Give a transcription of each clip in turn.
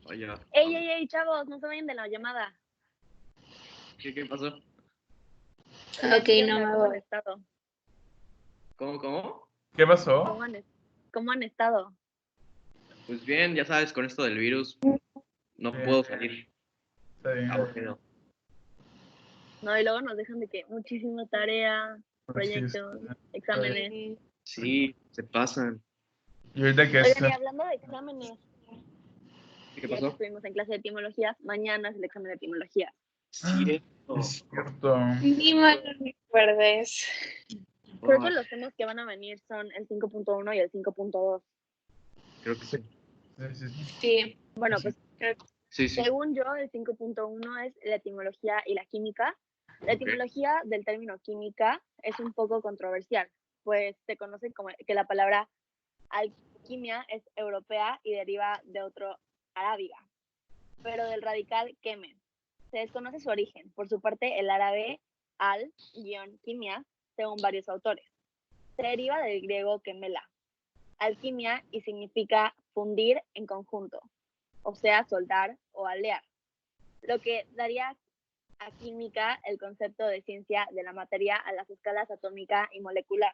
Vaya. ¡Ey, chavos! No se vayan de la llamada. ¿Qué pasó? Ok, no me ¿Cómo han voy. estado? ¿Cómo? ¿Qué pasó? ¿Cómo han estado? Pues bien, ya sabes, con esto del virus no Bien. puedo salir. Está bien. Aburrido. No, y luego nos dejan de que muchísima tarea, proyectos, exámenes. Sí, se pasan. Y ahorita que Oigan, y hablando de exámenes, ¿Qué ya que pasó? estuvimos en clase de etimologías, mañana es el examen de etimología. Sí, es cierto. Ni mal no recuerdes. Creo que los temas que van a venir son el 5.1 y el 5.2. Creo que sí. Sí. Sí, Bueno, Sí. pues Sí. según yo, el 5.1 es la etimología y la química. La etimología del término química es un poco controversial, pues se conoce como que la palabra alquimia es europea y deriva de otro arábiga, pero del radical quemen. Se desconoce su origen. Por su parte, el árabe al-quimia, según varios autores, se deriva del griego quemela, alquimia, y significa fundir en conjunto, o sea, soldar o alear, lo que daría a química el concepto de ciencia de la materia a las escalas atómica y molecular.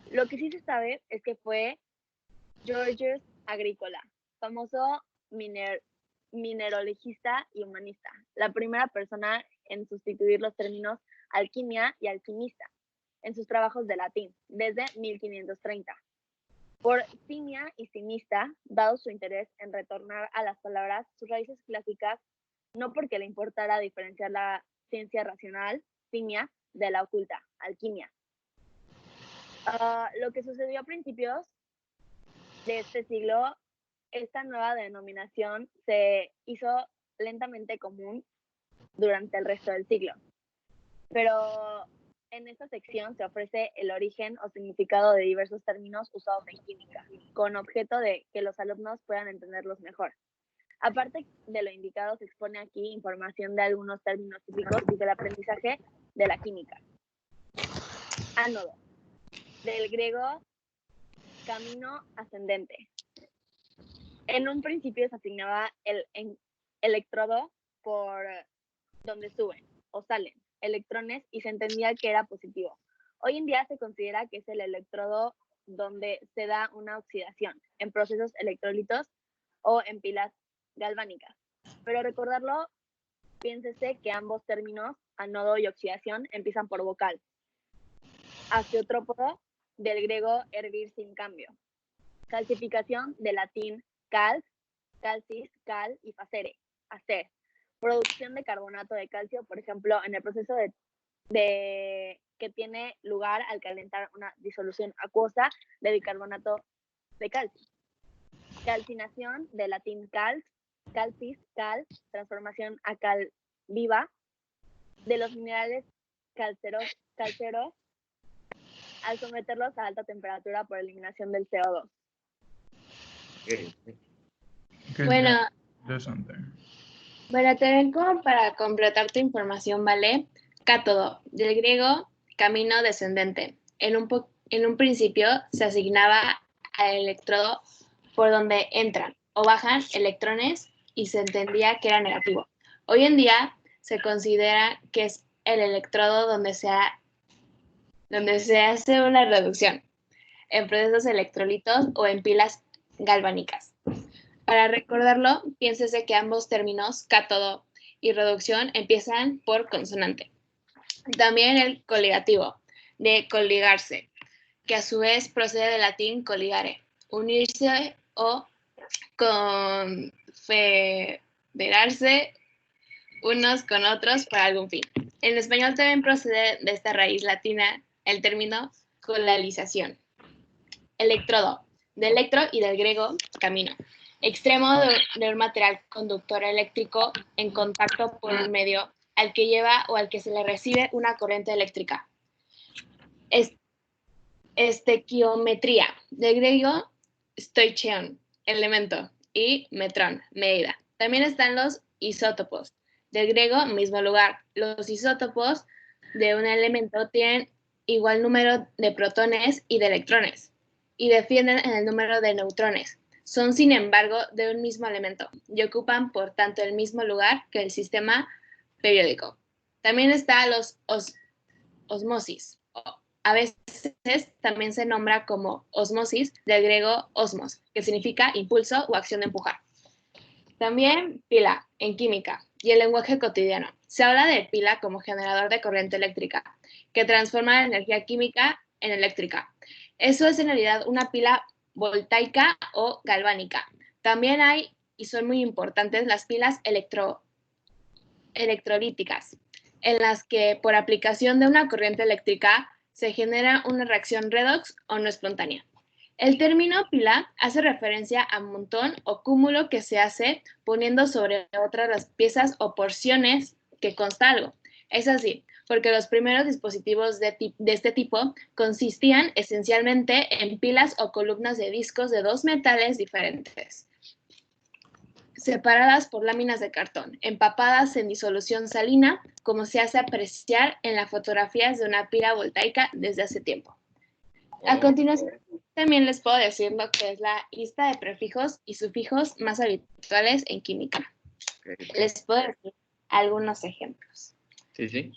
Lo que sí se sabe es que fue Georgius Agricola, famoso mineralogista y humanista, la primera persona en sustituir los términos alquimia y alquimista en sus trabajos de latín, desde 1530. Por simia y simista, dado su interés en retornar a las palabras sus raíces clásicas, no porque le importara diferenciar la ciencia racional, simia, de la oculta, alquimia. Lo que sucedió a principios de este siglo, esta nueva denominación se hizo lentamente común durante el resto del siglo. Pero en esta sección se ofrece el origen o significado de diversos términos usados en química, con objeto de que los alumnos puedan entenderlos mejor. Aparte de lo indicado, se expone aquí información de algunos términos típicos del aprendizaje de la química. Ánodo, del griego camino ascendente. En un principio se asignaba el electrodo por donde suben o salen electrones y se entendía que era positivo. Hoy en día se considera que es el electrodo donde se da una oxidación en procesos electrolitos o en pilas galvánicas. Pero recordarlo, piénsese que ambos términos, anodo y oxidación, empiezan por vocal. Azeotrópodo, del griego hervir sin cambio. Calcificación, del latín calc, calcis, cal y facere, hacer. Producción de carbonato de calcio, por ejemplo, en el proceso de que tiene lugar al calentar una disolución acuosa de bicarbonato de calcio. Calcinación, del latín calx, calcis, cal, transformación a cal viva, de los minerales calceros al someterlos a alta temperatura por eliminación del CO2. Bueno, Interesante. Bueno, también como para completar tu información, ¿vale? Cátodo, del griego camino descendente. En un principio se asignaba al electrodo por donde entran o bajan electrones y se entendía que era negativo. Hoy en día se considera que es el electrodo donde se hace una reducción en procesos electrolitos o en pilas galvánicas. Para recordarlo, piénsese que ambos términos, cátodo y reducción, empiezan por consonante. También el coligativo, de coligarse, que a su vez procede del latín coligare, unirse o confederarse unos con otros para algún fin. En español también procede de esta raíz latina el término colalización. Electrodo, de electro y del griego camino. Extremo de un material conductor eléctrico en contacto por un medio al que lleva o al que se le recibe una corriente eléctrica. Estequiometría, del griego stoicheon, elemento, y metrón, medida. También están los isótopos, del griego mismo lugar. Los isótopos de un elemento tienen igual número de protones y de electrones y defienden en el número de neutrones. son sin embargo de un mismo elemento y ocupan por tanto el mismo lugar que el sistema periódico. También está los osmosis. A veces también se nombra como osmosis, del griego osmos, que significa impulso o acción de empujar. También pila en química y el lenguaje cotidiano. Se habla de pila como generador de corriente eléctrica, que transforma la energía química en eléctrica. Eso es en realidad una pila voltaica o galvánica. También hay, y son muy importantes, las pilas electrolíticas, en las que por aplicación de una corriente eléctrica se genera una reacción redox o no espontánea. El término pila hace referencia a montón o cúmulo que se hace poniendo sobre otras las piezas o porciones que consta algo. Es así, porque los primeros dispositivos de este tipo consistían esencialmente en pilas o columnas de discos de dos metales diferentes, separadas por láminas de cartón, empapadas en disolución salina, como se hace apreciar en las fotografías de una pila voltaica desde hace tiempo. A continuación, también les puedo decir lo que es la lista de prefijos y sufijos más habituales en química. Les puedo decir algunos ejemplos. Sí.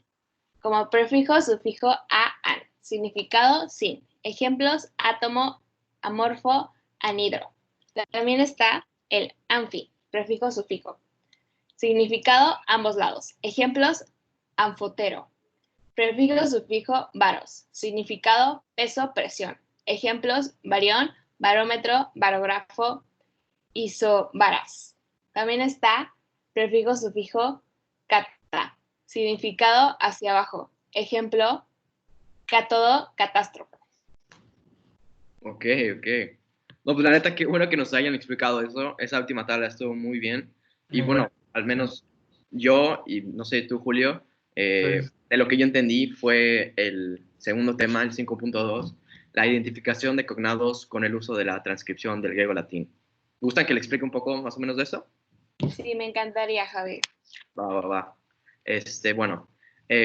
Como prefijo, sufijo, a-an. Significado, sin. Ejemplos, átomo, amorfo, anhidro. También está el anfi, prefijo, sufijo. Significado, ambos lados. Ejemplos, anfotero. Prefijo, sufijo, varos. Significado, peso, presión. Ejemplos, barión, barómetro, barógrafo, isobaras. También está prefijo, sufijo, cata. Significado, hacia abajo. Ejemplo, cátodo, catástrofe. Ok. No, pues la neta, qué bueno que nos hayan explicado eso. Esa última tabla estuvo muy bien. Y bueno, al menos yo, y no sé tú, Julio, Sí. de lo que yo entendí fue el segundo tema, el 5.2, la identificación de cognados con el uso de la transcripción del griego-latín. ¿Gustan que le explique un poco más o menos de eso? Sí, me encantaría, Javi. Va. Bueno,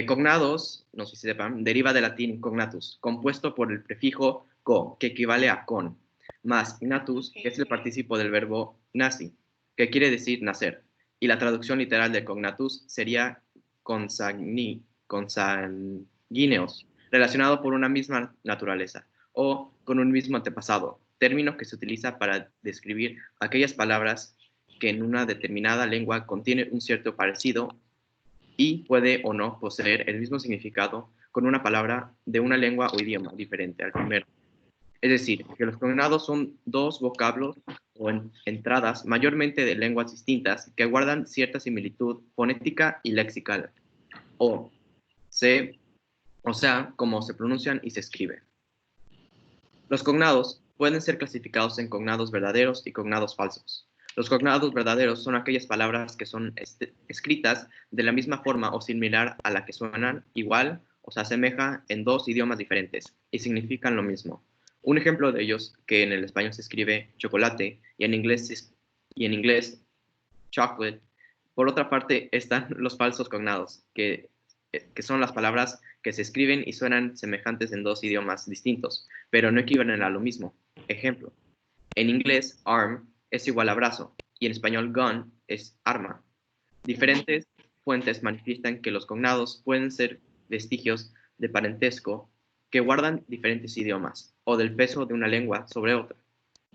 cognados, no sé si sepan, deriva del latín cognatus, compuesto por el prefijo co, que equivale a con, más natus, que es el partícipo del verbo nasi, que quiere decir nacer. Y la traducción literal de cognatus sería consanguíneos, relacionado por una misma naturaleza, o con un mismo antepasado, término que se utiliza para describir aquellas palabras que en una determinada lengua contiene un cierto parecido y puede o no poseer el mismo significado con una palabra de una lengua o idioma diferente al primero. Es decir, que los cognados son dos vocablos o entradas mayormente de lenguas distintas que guardan cierta similitud fonética y lexical, o sea, cómo se pronuncian y se escriben. Los cognados pueden ser clasificados en cognados verdaderos y cognados falsos. Los cognados verdaderos son aquellas palabras que son escritas de la misma forma o similar a la que suenan igual o se asemeja en dos idiomas diferentes y significan lo mismo. Un ejemplo de ellos, que en el español se escribe chocolate y en inglés chocolate. Por otra parte están los falsos cognados, que son las palabras que se escriben y suenan semejantes en dos idiomas distintos, pero no equivalen a lo mismo. Ejemplo, en inglés arm es igual a brazo y en español gun es arma. Diferentes fuentes manifiestan que los cognados pueden ser vestigios de parentesco que guardan diferentes idiomas o del peso de una lengua sobre otra.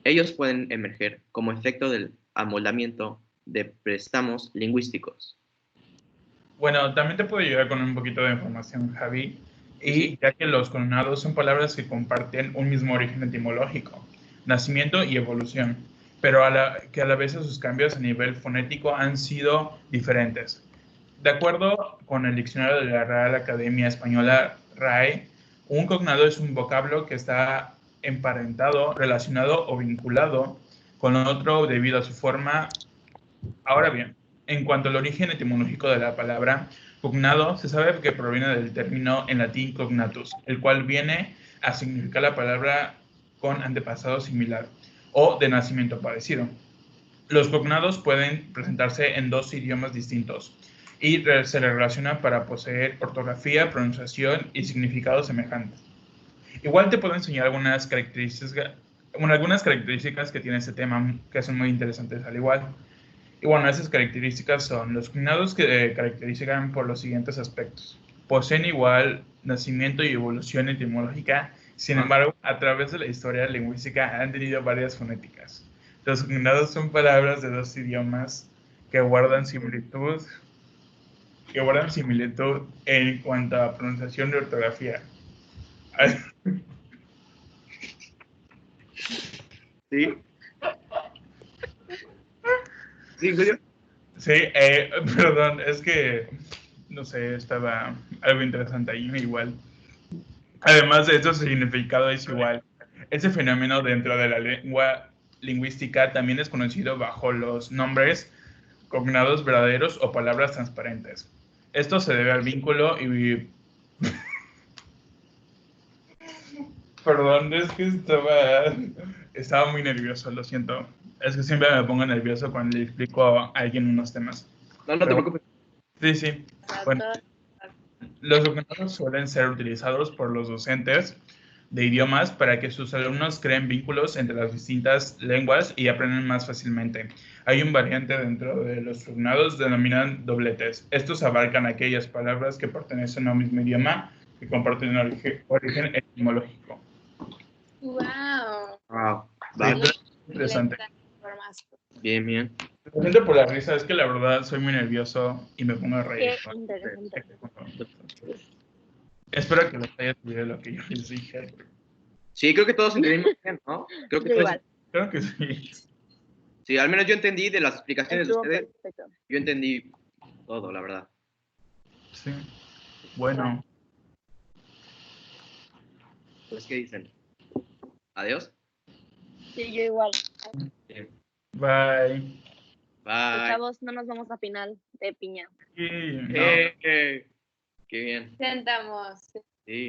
Ellos pueden emerger como efecto del amoldamiento de préstamos lingüísticos. Bueno, también te puedo ayudar con un poquito de información, Javi. Sí. Ya que los cognados son palabras que comparten un mismo origen etimológico, nacimiento y evolución, pero que a la vez sus cambios a nivel fonético han sido diferentes. De acuerdo con el diccionario de la Real Academia Española, RAE, un cognado es un vocablo que está emparentado, relacionado o vinculado con otro debido a su forma. Ahora bien, en cuanto al origen etimológico de la palabra cognado, se sabe que proviene del término en latín cognatus, el cual viene a significar la palabra con antepasado similar o de nacimiento parecido. Los cognados pueden presentarse en dos idiomas distintos y se relacionan para poseer ortografía, pronunciación y significado semejantes. Igual te puedo enseñar algunas bueno, algunas características que tiene este tema que son muy interesantes al igual. Y bueno, esas características son los cognados que caracterizan por los siguientes aspectos. Poseen igual nacimiento y evolución etimológica, sin embargo, a través de la historia lingüística han tenido varias fonéticas. Los cognados son palabras de dos idiomas que guardan similitud en cuanto a pronunciación y ortografía. ¿Sí? ¿Sí, Julio? Sí, perdón, es que, no sé, estaba algo interesante ahí, igual. Además de eso, su significado es igual. Ese fenómeno dentro de la lengua lingüística también es conocido bajo los nombres cognados verdaderos o palabras transparentes. Esto se debe al vínculo y... Perdón, es que estaba muy nervioso, lo siento. Es que siempre me pongo nervioso cuando le explico a alguien unos temas. No, no te Pero, preocupes. sí, sí. Bueno, los cognados suelen ser utilizados por los docentes de idiomas para que sus alumnos creen vínculos entre las distintas lenguas y aprendan más fácilmente. Hay un variante dentro de los cognados denominados dobletes. Estos abarcan aquellas palabras que pertenecen a un mismo idioma que comparten un origen etimológico. Wow. Wow. Sí, Vale. interesante. Bien, bien. Lo siento por la risa, es que la verdad soy muy nervioso y me pongo a reír. Qué interesante. Espero que les haya servido lo que yo les dije. Sí, creo que todos entendimos bien, ¿no? Creo que Yo todos. igual. Creo que sí. Sí, al menos yo entendí de las explicaciones de Estuvo ustedes. perfecto. Yo entendí todo, la verdad. Sí. Bueno. Pues, ¿qué dicen? ¿Adiós? Sí, yo igual. Bien. Bye. Bye. Chavos, no nos vamos a final de piña. Sí, no. Qué bien. Sentamos. Sí.